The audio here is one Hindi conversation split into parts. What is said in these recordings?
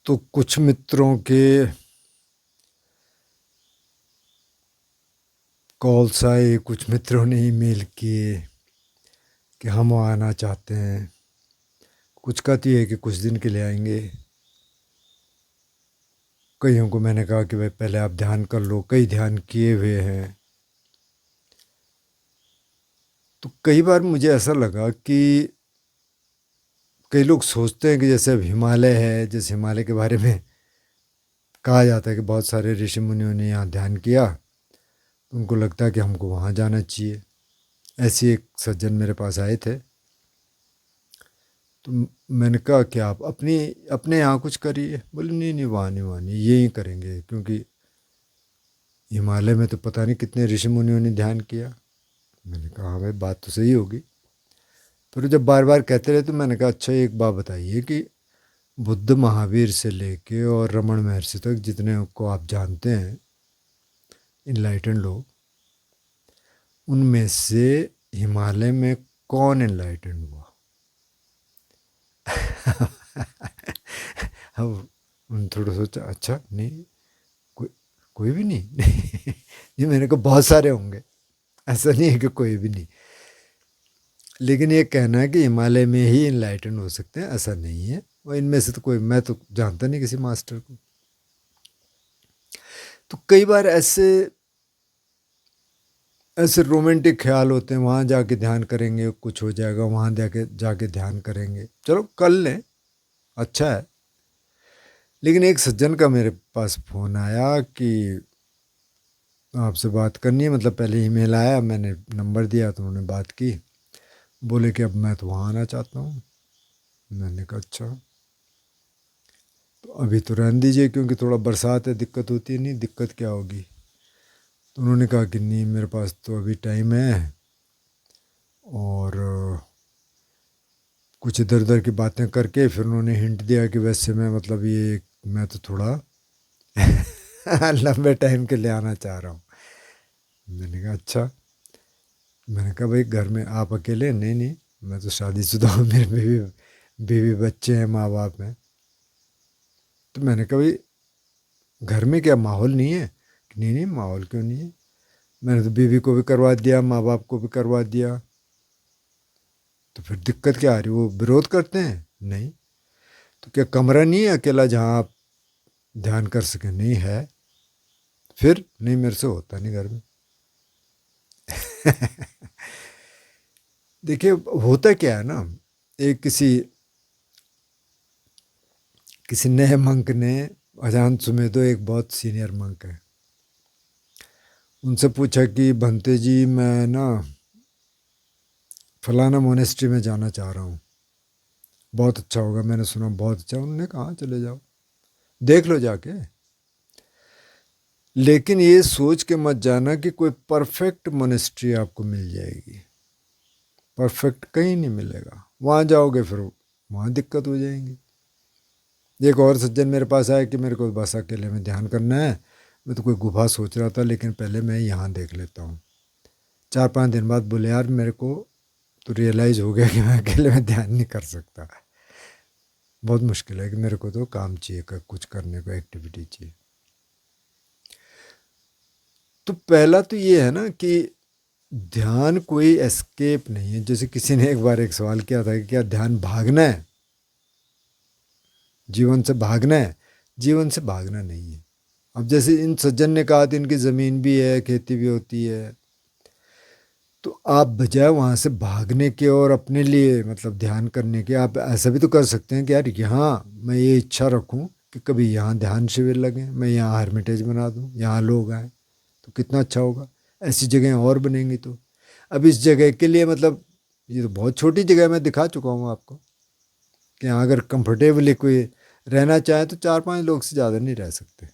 तो कुछ मित्रों के कॉल्स आए, कुछ मित्रों ने ईमेल किए कि हम आना चाहते हैं। कुछ का तो ये है कि कुछ दिन के लिए आएंगे। कईयों को मैंने कहा कि भाई पहले आप ध्यान कर लो, कई ध्यान किए हुए हैं। तो कई बार मुझे ऐसा लगा कि कई लोग सोचते हैं कि जैसे अब हिमालय है, जैसे हिमालय के बारे में कहा जाता है कि बहुत सारे ऋषि मुनियों ने यहाँ ध्यान किया, तो उनको लगता है कि हमको वहाँ जाना चाहिए। ऐसे एक सज्जन मेरे पास आए थे, तो मैंने कहा कि आप अपने यहाँ कुछ करिए। बोले नहीं नहीं, वहाँ नहीं, वहाँ नहीं, यही करेंगे, क्योंकि हिमालय में तो पता नहीं कितने ऋषि मुनियों ने ध्यान किया। मैंने कहा हाँ भाई, बात तो सही होगी। फिर जब बार बार कहते रहे तो मैंने कहा अच्छा एक बात बताइए कि बुद्ध महावीर से लेके और रमन महर्षि तक जितने को आप जानते हैं इनलाइटन लोग, उनमें से हिमालय में कौन इनलाइटन हुआ? अब उन्होंने थोड़ा सोचा, अच्छा नहीं, कोई कोई भी नहीं। ये मैंने कहा बहुत सारे होंगे, ऐसा नहीं है कि कोई भी नहीं, लेकिन ये कहना है कि हिमालय में ही इनलाइटन हो सकते हैं, ऐसा नहीं है। और इनमें से तो कोई, मैं तो जानता नहीं किसी मास्टर को। तो कई बार ऐसे ऐसे रोमांटिक ख्याल होते हैं, वहाँ जाके ध्यान करेंगे कुछ हो जाएगा, वहाँ जाके जाके ध्यान करेंगे, चलो कर लें, अच्छा है। लेकिन एक सज्जन का मेरे पास फ़ोन आया कि आपसे बात करनी है, मतलब पहले ईमेल आया, मैंने नंबर दिया तो उन्होंने बात की। बोले कि अब मैं तो वहाँ आना चाहता हूँ। मैंने कहा अच्छा, तो अभी तो रहने दीजिए, क्योंकि थोड़ा बरसात है, दिक्कत होती है। नहीं, दिक्कत क्या होगी? तो उन्होंने कहा कि नहीं, मेरे पास तो अभी टाइम है, और कुछ इधर उधर की बातें करके फिर उन्होंने हिंट दिया कि वैसे मैं, मतलब ये मैं तो थोड़ा लंबे टाइम के लिए आना चाह रहा हूँ। मैंने कहा अच्छा। मैंने कहा भाई घर में आप अकेले? नहीं नहीं, मैं तो शादीशुदा हूँ, मेरे बीवी बीवी बच्चे हैं, माँ बाप हैं। तो मैंने कहा भाई घर में क्या माहौल नहीं है? कि नहीं नहीं, माहौल क्यों नहीं है, मैंने तो बीवी को भी करवा दिया, माँ बाप को भी करवा दिया, तो फिर दिक्कत क्या आ रही? वो विरोध करते हैं? नहीं। तो क्या कमरा नहीं है अकेला जहाँ आप ध्यान कर सकें? नहीं है। फिर नहीं, मेरे से होता नहीं घर में। देखिए होता क्या है ना, एक किसी किसी नए मंक ने, अजान सुमेधो एक बहुत सीनियर मंक है, उनसे पूछा कि भंते जी मैं ना फलाना मोनेस्ट्री में जाना चाह रहा हूँ, बहुत अच्छा होगा, मैंने सुना बहुत अच्छा। उन्होंने कहा हाँ, चले जाओ, देख लो जाके, लेकिन ये सोच के मत जाना कि कोई परफेक्ट मोनेस्ट्री आपको मिल जाएगी। परफेक्ट कहीं नहीं मिलेगा, वहाँ जाओगे फिर वहाँ दिक्कत हो जाएंगी। एक और सज्जन मेरे पास आया कि मेरे को बस अकेले में ध्यान करना है, मैं तो कोई गुफा सोच रहा था, लेकिन पहले मैं यहाँ देख लेता हूँ। 4-5 दिन बाद बोले यार मेरे को तो रियलाइज़ हो गया कि मैं अकेले में ध्यान नहीं कर सकता, बहुत मुश्किल है, कि मेरे को तो काम चाहिए, कुछ करने को एक्टिविटी चाहिए। तो पहला तो ये है ना कि ध्यान कोई एस्केप नहीं है। जैसे किसी ने एक बार एक सवाल किया था कि क्या ध्यान भागना है, जीवन से भागना है? जीवन से भागना नहीं है। अब जैसे इन सज्जन ने कहा था इनकी ज़मीन भी है, खेती भी होती है, तो आप बजाय वहाँ से भागने के और अपने लिए मतलब ध्यान करने के, आप ऐसा भी तो कर सकते हैं कि यार यहाँ मैं ये इच्छा रखूँ कि कभी यहाँ ध्यान शिविर लगे, मैं यहाँ हर्मिटेज बना दूँ, यहाँ लोग आएँ, तो कितना अच्छा होगा। ऐसी जगह और बनेंगी तो। अब इस जगह के लिए मतलब ये तो बहुत छोटी जगह, मैं दिखा चुका हूँ आपको कि यहाँ अगर कंफर्टेबली कोई रहना चाहे तो 4-5 लोग से ज़्यादा नहीं रह सकते।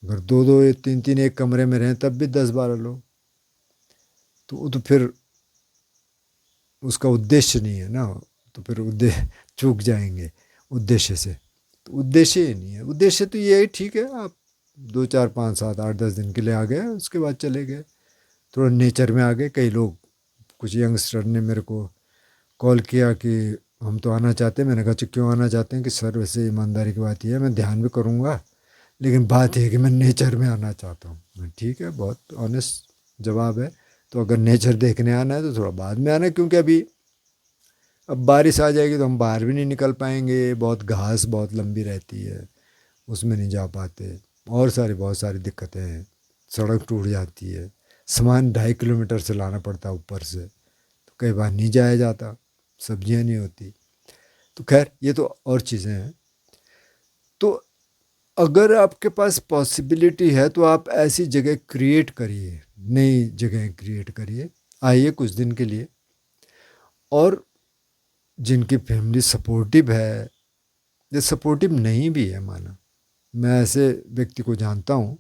अगर 2-2 3-3 एक कमरे में रहें तब भी 10-12 लोग, तो वो तो फिर उसका उद्देश्य नहीं है ना, तो फिर उद्देश्य चूक जाएंगे उद्देश्य से। तो उद्देश्य ही नहीं है। उद्देश्य तो ये है, ठीक है आप 2-4-5-7-8-10 दिन के लिए आ गए, उसके बाद चले गए, थोड़ा नेचर में आ गए। कई लोग, कुछ यंगस्टर ने मेरे को कॉल किया कि हम तो आना चाहते हैं। मैंने कहा क्यों आना चाहते हैं? कि सर वैसे ईमानदारी की बात यह है, मैं ध्यान भी करूँगा, लेकिन बात यह है कि मैं नेचर में आना चाहता हूँ। मैं ठीक है, बहुत ऑनेस्ट जवाब है। तो अगर नेचर देखने आना है तो थोड़ा बाद में आना है, क्योंकि अभी अब बारिश आ जाएगी तो हम बाहर भी नहीं निकल पाएंगे, बहुत घास बहुत लंबी रहती है, उसमें नहीं जा पाते, और बहुत सारी दिक्कतें हैं। सड़क टूट जाती है, सामान 2.5 किलोमीटर से लाना पड़ता है ऊपर से, तो कई बार नहीं जाया जाता, सब्जियां नहीं होती। तो खैर ये तो और चीज़ें हैं। तो अगर आपके पास पॉसिबिलिटी है तो आप ऐसी जगह क्रिएट करिए, नई जगह क्रिएट करिए, आइए कुछ दिन के लिए। और जिनकी फैमिली सपोर्टिव है, या सपोर्टिव नहीं भी है, माना मैं ऐसे व्यक्ति को जानता हूँ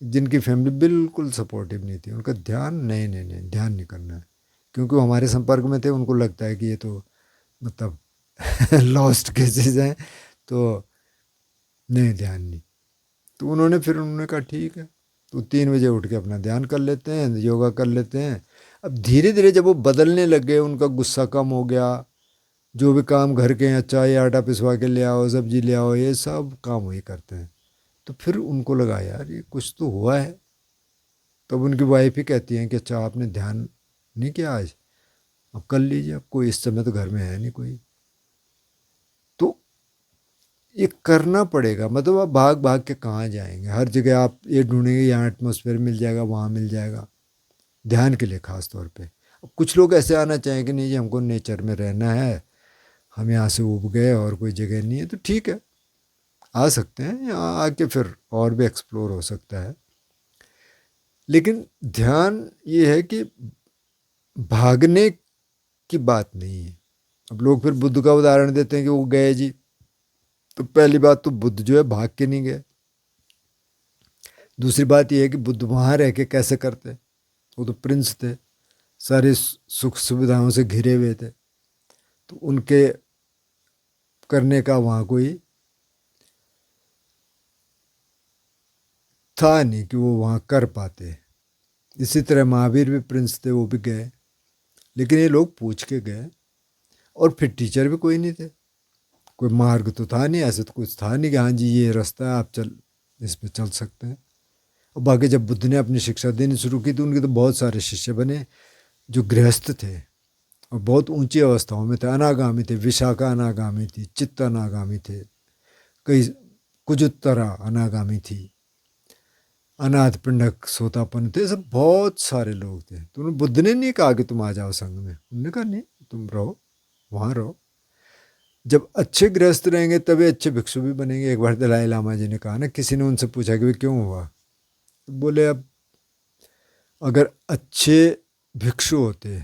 जिनकी फैमिली बिल्कुल सपोर्टिव नहीं थी, उनका ध्यान नहीं नहीं नहीं ध्यान नहीं करना है, क्योंकि वो हमारे संपर्क में थे, उनको लगता है कि ये तो मतलब लॉस्ट केसेस हैं, तो नहीं ध्यान नहीं। तो उन्होंने कहा ठीक है, तो 3 बजे उठ के अपना ध्यान कर लेते हैं, योगा कर लेते हैं। अब धीरे धीरे जब वो बदलने लग गए, उनका गुस्सा कम हो गया, जो भी काम घर के हैं, चाय आटा पिसवा के ले आओ, सब्जी ले आओ, ये सब काम वही करते हैं। तो फिर उनको लगा यार ये कुछ तो हुआ है। तब उनकी वाइफ ही कहती हैं कि अच्छा आपने ध्यान नहीं किया आज, अब कर लीजिए, अब कोई इस समय तो घर में है नहीं कोई। तो ये करना पड़ेगा, मतलब आप भाग भाग के कहाँ जाएंगे, हर जगह आप ये ढूंढेंगे यहाँ एटमॉस्फेयर मिल जाएगा, वहाँ मिल जाएगा, ध्यान के लिए ख़ास तौर पे। अब कुछ लोग ऐसे आना चाहेंगे कि नहीं जी हमको नेचर में रहना है, हम यहाँ से उब गए और कोई जगह नहीं है, तो ठीक है, आ सकते हैं यहाँ आके, फिर और भी एक्सप्लोर हो सकता है। लेकिन ध्यान ये है कि भागने की बात नहीं है। अब लोग फिर बुद्ध का उदाहरण देते हैं कि वो गए जी, तो पहली बात तो बुद्ध जो है भाग के नहीं गए। दूसरी बात यह है कि बुद्ध वहाँ रह के कैसे करते, वो तो प्रिंस थे, सारे सुख सुविधाओं से घिरे हुए थे, तो उनके करने का वहाँ कोई था नहीं कि वो वहाँ कर पाते। इसी तरह महावीर भी प्रिंस थे, वो भी गए, लेकिन ये लोग पूछ के गए, और फिर टीचर भी कोई नहीं थे, कोई मार्ग तो था नहीं, ऐसे तो कुछ था नहीं कि हाँ जी ये रास्ता है आप चल इस पे चल सकते हैं। और बाकी जब बुद्ध ने अपनी शिक्षा देनी शुरू की तो उनके तो बहुत सारे शिष्य बने जो गृहस्थ थे और बहुत ऊंची अवस्थाओं में थे, अनागामी थे, विशाखा अनागामी थी, चित्त अनागामी थे, कई कुजुत्तरा अनागामी थी, अनाथ पिंडक सोतापन थे, सब बहुत सारे लोग थे। तो उन्होंने बुद्ध ने नहीं कहा कि तुम आ जाओ संघ में, उन्होंने कहा नहीं तुम रहो, वहाँ रहो। जब अच्छे गृहस्थ रहेंगे तभी अच्छे भिक्षु भी बनेंगे। एक बार दलाई लामा जी ने कहा ना, किसी ने उनसे पूछा कि भाई क्यों हुआ, तो बोले अब अगर अच्छे भिक्षु होते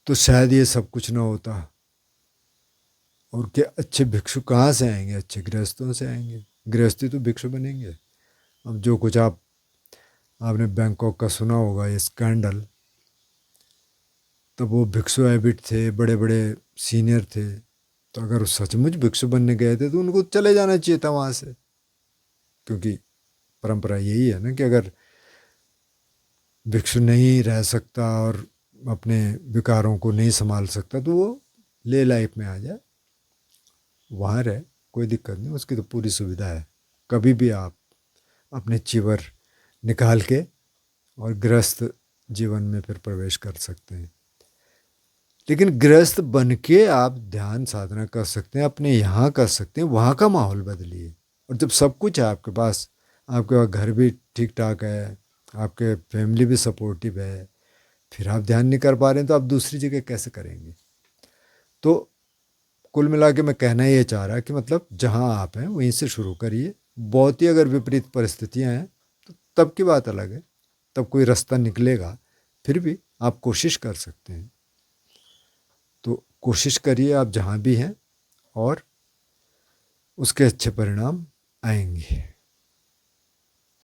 तो शायद ये सब कुछ ना होता। और क्या अच्छे भिक्षु कहाँ से आएंगे, अच्छे गृहस्थों से आएंगे, गृहस्थी तो भिक्षु बनेंगे। अब जो कुछ आपने बैंकॉक का सुना होगा ये स्कैंडल, तब वो भिक्षु हैबिट थे, बड़े बड़े सीनियर थे, तो अगर वो सचमुच भिक्षु बनने गए थे तो उनको चले जाना चाहिए था वहाँ से, क्योंकि परंपरा यही है ना कि अगर भिक्षु नहीं रह सकता और अपने विकारों को नहीं संभाल सकता तो वो ले लाइफ में आ जाए, वहाँ रहे, कोई दिक्कत नहीं, उसकी तो पूरी सुविधा है। कभी भी आप अपने चीवर निकाल के और गृहस्थ जीवन में फिर प्रवेश कर सकते हैं। लेकिन गृहस्थ बन के आप ध्यान साधना कर सकते हैं, अपने यहाँ कर सकते हैं, वहाँ का माहौल बदलिए। और जब सब कुछ है आपके पास, आपके पास घर भी ठीक ठाक है, आपके फैमिली भी सपोर्टिव है, फिर आप ध्यान नहीं कर पा रहे हैं तो आप दूसरी जगह कैसे करेंगे। तो कुल मिला के मैं कहना ये चाह रहा कि मतलब जहाँ आप हैं वहीं से शुरू करिए। बहुत ही अगर विपरीत परिस्थितियाँ हैं तो तब की बात अलग है, तब कोई रास्ता निकलेगा, फिर भी आप कोशिश कर सकते हैं। तो कोशिश करिए आप जहाँ भी हैं, और उसके अच्छे परिणाम आएंगे।